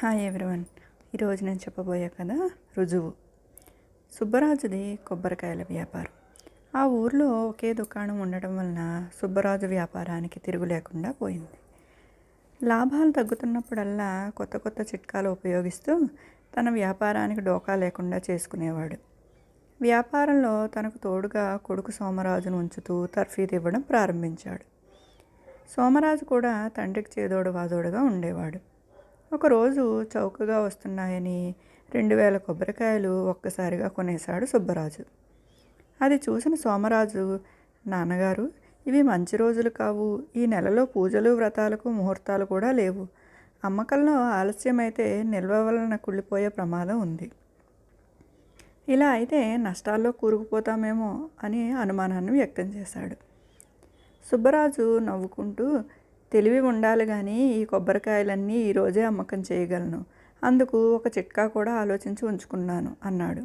Hi everyone. ఈరోజు నేను చెప్పబోయే కథ రుజువు. సుబ్బరాజుది కొబ్బరికాయల వ్యాపారం. ఆ ఊర్లో ఒకే దుకాణం ఉండటం వలన సుబ్బరాజు వ్యాపారానికి తిరుగు లేకుండా పోయింది. లాభాలు తగ్గుతున్నప్పుడల్లా కొత్త కొత్త చిట్కాలు ఉపయోగిస్తూ తన వ్యాపారానికి డోకా లేకుండా చేసుకునేవాడు. వ్యాపారంలో తనకు తోడుగా కొడుకు సోమరాజును ఉంచుతూ తర్ఫీదు ఇవ్వడం ప్రారంభించాడు. సోమరాజు కూడా తండ్రికి చేదోడు వాదోడుగా ఉండేవాడు. ఒకరోజు చౌకగా వస్తున్నాయని 2000 కొబ్బరికాయలు ఒక్కసారిగా కొనేశాడు సుబ్బరాజు. అది చూసిన సోమరాజు, నాన్నగారు, ఇవి మంచి రోజులు కావు. ఈ నెలలో పూజలు వ్రతాలకు ముహూర్తాలు కూడా లేవు. అమ్మకంలో ఆలస్యమైతే నిల్వ వలన కుళ్ళిపోయే ప్రమాదం ఉంది. ఇలా అయితే నష్టాల్లో కూరుకుపోతామేమో అని అనుమానాన్ని వ్యక్తం చేశాడు. సుబ్బరాజు నవ్వుకుంటూ, తెలివి ఉండాలి కానీ ఈ కొబ్బరికాయలన్నీ ఈరోజే అమ్మకం చేయగలను. అందుకు ఒక చిట్కా కూడా ఆలోచించి ఉంచుకున్నాను అన్నాడు.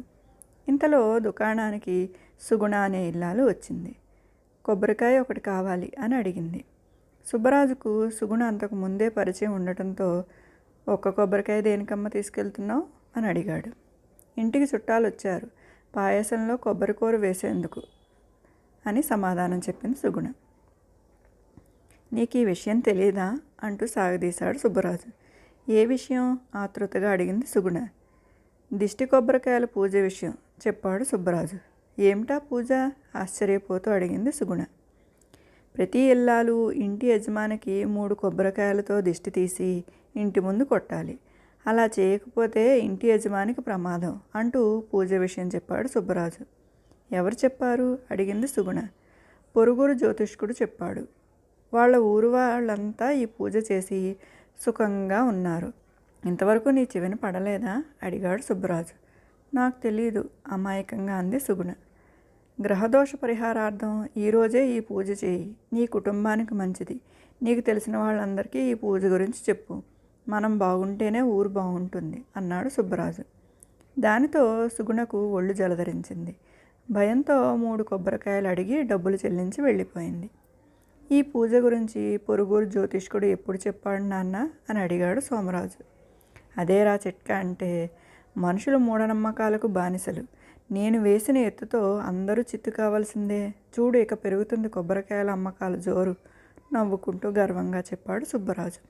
ఇంతలో దుకాణానికి సుగుణ అనే ఇల్లాలు వచ్చింది. కొబ్బరికాయ ఒకటి కావాలి అని అడిగింది. సుబ్బరాజుకు సుగుణ అంతకు ముందే పరిచయం ఉండటంతో, ఒక్క కొబ్బరికాయ దేనికమ్మ తీసుకెళ్తున్నావు అని అడిగాడు. ఇంటికి చుట్టాలు వచ్చారు, పాయసంలో కొబ్బరికూర వేసేందుకు అని సమాధానం చెప్పింది సుగుణ. నీకు ఈ విషయం తెలీదా అంటూ సాగదీశాడు సుబ్బరాజు. ఏ విషయం ఆతృతగా అడిగింది సుగుణ. దిష్టి కొబ్బరికాయల పూజ విషయం చెప్పాడు సుబ్బరాజు. ఏమిటా పూజ ఆశ్చర్యపోతూ అడిగింది సుగుణ. ప్రతి ఇల్లాలు ఇంటి యజమానికి 3 కొబ్బరికాయలతో దిష్టి తీసి ఇంటి ముందు కొట్టాలి. అలా చేయకపోతే ఇంటి యజమానికి ప్రమాదం అంటూ పూజ విషయం చెప్పాడు సుబ్బరాజు. ఎవరు చెప్పారు అడిగింది సుగుణ. పొరుగురు జ్యోతిష్కుడు చెప్పాడు. వాళ్ళ ఊరు వాళ్ళంతా ఈ పూజ చేసి సుఖంగా ఉన్నారు. ఇంతవరకు నీ చెవిన పడలేదా అడిగాడు సుబ్బరాజు. నాకు తెలీదు అమాయకంగా అంది సుగుణ. గ్రహదోష పరిహారార్థం ఈరోజే ఈ పూజ చేయి. నీ కుటుంబానికి మంచిది. నీకు తెలిసిన వాళ్ళందరికీ ఈ పూజ గురించి చెప్పు. మనం బాగుంటేనే ఊరు బాగుంటుంది అన్నాడు సుబ్బరాజు. దానితో సుగుణకు ఒళ్ళు జలధరించింది. భయంతో 3 కొబ్బరికాయలు అడిగి డబ్బులు చెల్లించి వెళ్ళిపోయింది. ఈ పూజ గురించి పొరుగురు జ్యోతిష్కుడు ఎప్పుడు చెప్పాడు నాన్న అని అడిగాడు సోమరాజు. అదేరా చిట్కా అంటే, మనుషులు మూఢనమ్మకాలకు బానిసలు. నేను వేసిన ఎత్తుతో అందరూ చిత్తు కావాల్సిందే. చూడు, ఇక పెరుగుతుంది కొబ్బరికాయల అమ్మకాల జోరు నవ్వుకుంటూ గర్వంగా చెప్పాడు సుబ్బరాజు.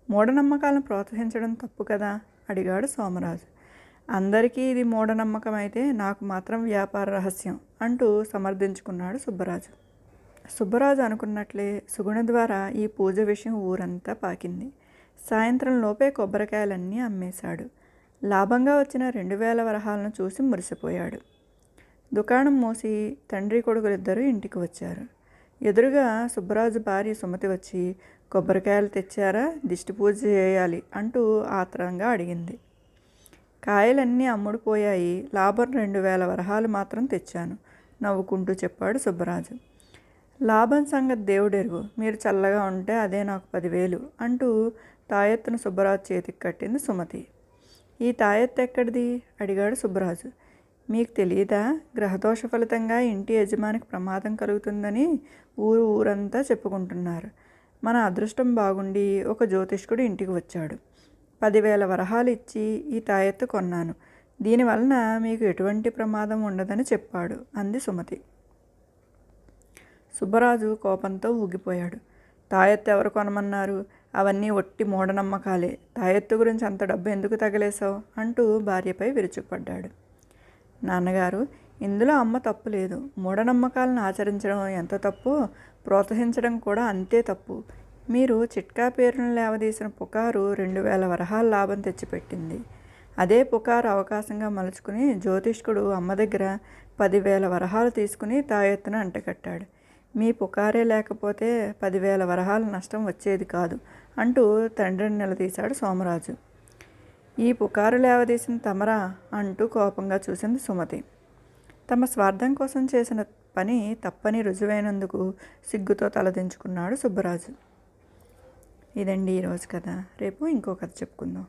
మూఢనమ్మకాలను ప్రోత్సహించడం తప్పు కదా అడిగాడు సోమరాజు. అందరికీ ఇది మూఢనమ్మకం అయితే నాకు మాత్రం వ్యాపార రహస్యం అంటూ సమర్థించుకున్నాడు సుబ్బరాజు. సుబ్బరాజు అనుకున్నట్లే సుగుణ ద్వారా ఈ పూజ విషయం ఊరంతా పాకింది. సాయంత్రం లోపే కొబ్బరికాయలన్నీ అమ్మేశాడు. లాభంగా వచ్చిన 2000 వరహాలను చూసి మురిసిపోయాడు. దుకాణం మూసి తండ్రి కొడుకులిద్దరూ ఇంటికి వచ్చారు. ఎదురుగా సుబ్బరాజు భార్య సుమతి వచ్చి, కొబ్బరికాయలు తెచ్చారా, దిష్టి పూజ చేయాలి అంటూ ఆత్రంగా అడిగింది. కాయలన్నీ అమ్ముడుపోయాయి, లాభం 2000 వరహాలు మాత్రం తెచ్చాను నవ్వుకుంటూ చెప్పాడు సుబ్బరాజు. లాభం సంగతి దేవుడెరుగు, మీరు చల్లగా ఉంటే అదే నాకు 10,000 అంటూ తాయెత్తును సుబ్బరాజు చేతికి కట్టింది సుమతి. ఈ తాయెత్తు ఎక్కడిది అడిగాడు సుబ్బరాజు. మీకు తెలియదా, గ్రహదోష ఫలితంగా ఇంటి యజమానికి ప్రమాదం కలుగుతుందని ఊరంతా చెప్పుకుంటున్నారు. మన అదృష్టం బాగుండి ఒక జ్యోతిష్కుడు ఇంటికి వచ్చాడు. 10,000 వరహాలు ఇచ్చి ఈ తాయెత్తు కొన్నాను. దీనివలన మీకు ఎటువంటి ప్రమాదం ఉండదని చెప్పాడు అంది సుమతి. సుబ్బరాజు కోపంతో ఊగిపోయాడు. తాయెత్తు ఎవరు కొనమన్నారు? అవన్నీ ఒట్టి మూఢనమ్మకాలే. తాయెత్తు గురించి అంత డబ్బు ఎందుకు తగలేసావు అంటూ భార్యపై విరుచుకుపడ్డాడు. నాన్నగారు, ఇందులో అమ్మ తప్పు లేదు. మూఢనమ్మకాలను ఆచరించడం ఎంత తప్పో ప్రోత్సహించడం కూడా అంతే తప్పు. మీరు చిట్కా పేరును లేవదీసిన పుకారు 2000 వరహాల లాభం తెచ్చిపెట్టింది. అదే పుకారు అవకాశంగా మలుచుకుని జ్యోతిష్కుడు అమ్మ దగ్గర 10,000 వరహాలు తీసుకుని తాయెత్తును అంటకట్టాడు. మీ పుకారే లేకపోతే 10,000 వరహాల నష్టం వచ్చేది కాదు అంటూ తండ్రిని నిలదీశాడు సోమరాజు. ఈ పుకారు లేవదీసిన తమరా అంటూ కోపంగా చూసింది సుమతి. తమ స్వార్థం కోసం చేసిన పని తప్పని రుజువైనందుకు సిగ్గుతో తలదించుకున్నాడు సుబ్బరాజు. ఇదండి ఈరోజు కథ. రేపు ఇంకో కథ చెప్పుకుందాం.